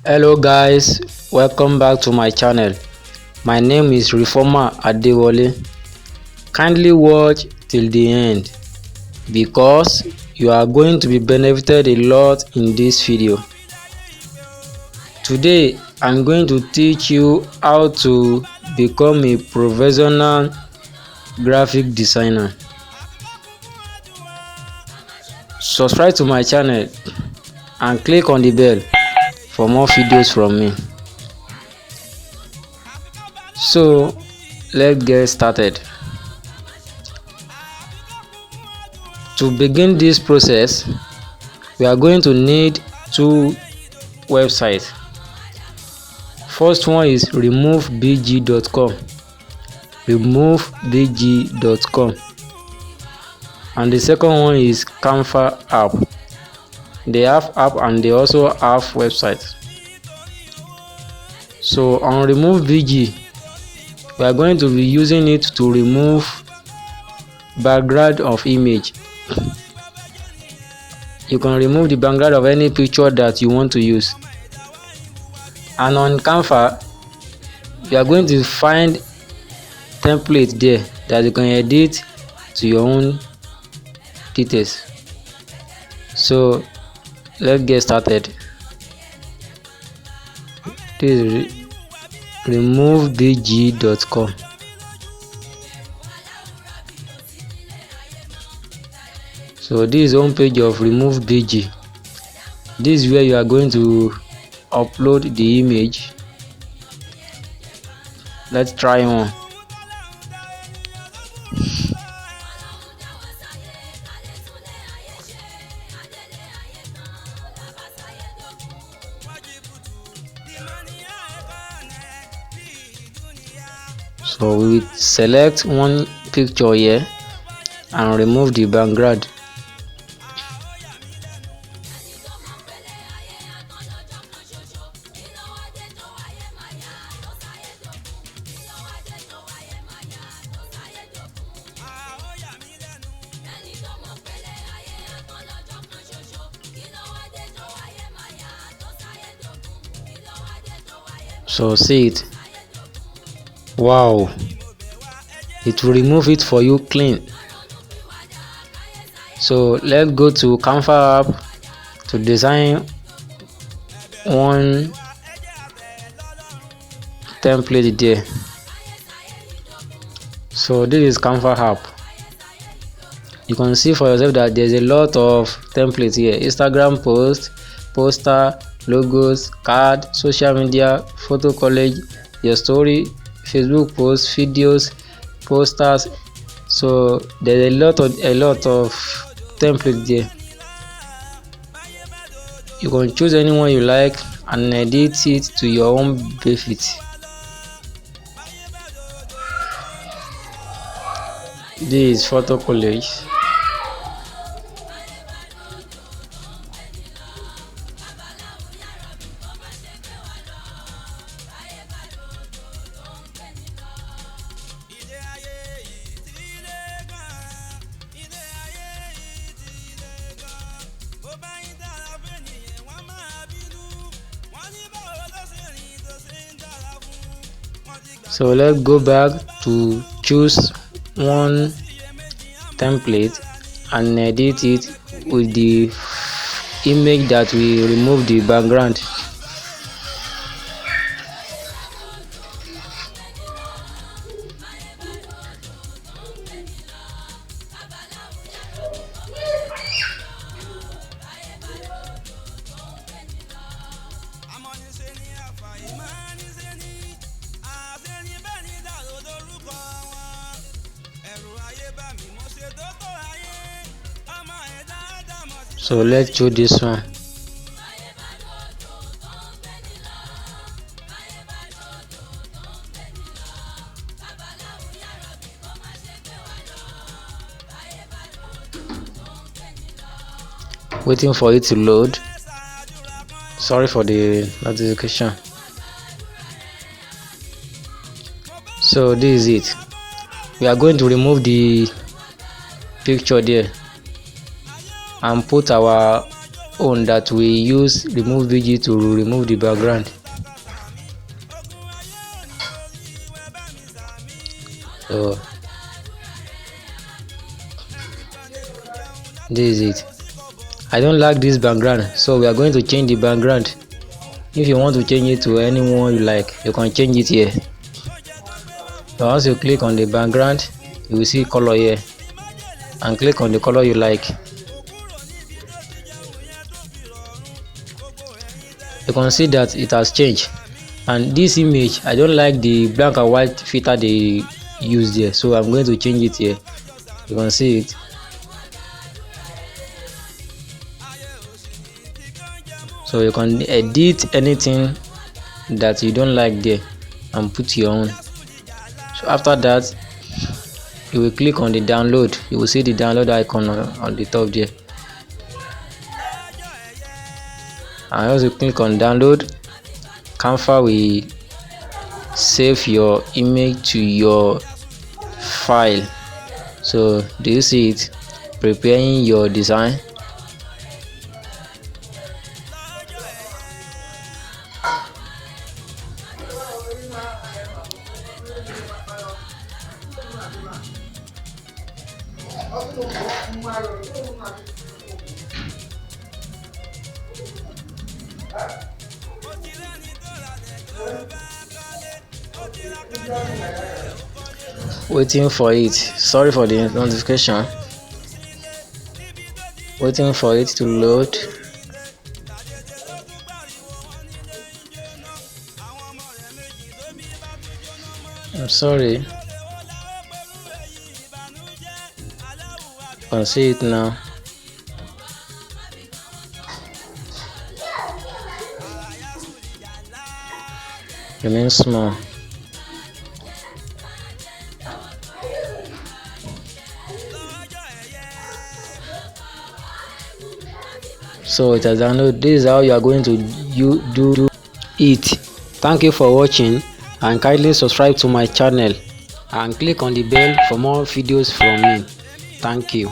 Hello guys, welcome back to my channel. My name is Reformer Adewole. Kindly watch till the end because you are going to be benefited a lot in this video. Today I'm going to teach you how to become a professional graphic designer. Subscribe to my channel and click on the bell for more videos from me. So let's get started. To begin this process, we are going to need two websites. First one is removebg.com, removebg.com, and the second one is Canva app. They have app and they also have website. So on removebg, we are going to be using it to remove background of image. You can remove the background of any picture that you want to use. And on Canva, you are going to find template there that you can edit to your own details. So let's get started. This is removebg.com. So this is home page of removebg. This is where you are going to upload the image. Let's try one. So we will select one picture here and remove the background. So see it. Wow, it will remove it for you clean. So let's go to Canva app to design one template there. So this is Canva app. You can see for yourself that there's a lot of templates here: Instagram post, poster, logos, card, social media, photo collage, your story, Facebook posts, videos, posters. So there's a lot of templates there. You can choose anyone you like and edit it to your own benefit. This is photo collage. So let's go back to choose one template and edit it with the image that we remove the background. So let's choose this one. Waiting for it to load. Sorry for the notification. So this is it. We are going to remove the picture there and put our own that we use remove bg to remove the background. So this is it. I don't like this background, so we are going to change the background. If you want to change it to anyone you like, you can change it here. So once you click on the background, you will see color here, and click on the color you like. You can see that it has changed. And this image, I don't like the black and white filter they use there, so I'm going to change it here. You can see it. So you can edit anything that you don't like there and put your own. So after that, you will click on the download. You will see the download icon on the top there, and once you click on download, Canva will save your image to your file. So do you see it? Preparing your design. Waiting for it. Sorry for the notification. Waiting for it to load. I'm sorry. You can see it now. Remain small. So it has downloaded. This is how you are going to do it. Thank you for watching, and kindly subscribe to my channel and click on the bell for more videos from me. Thank you.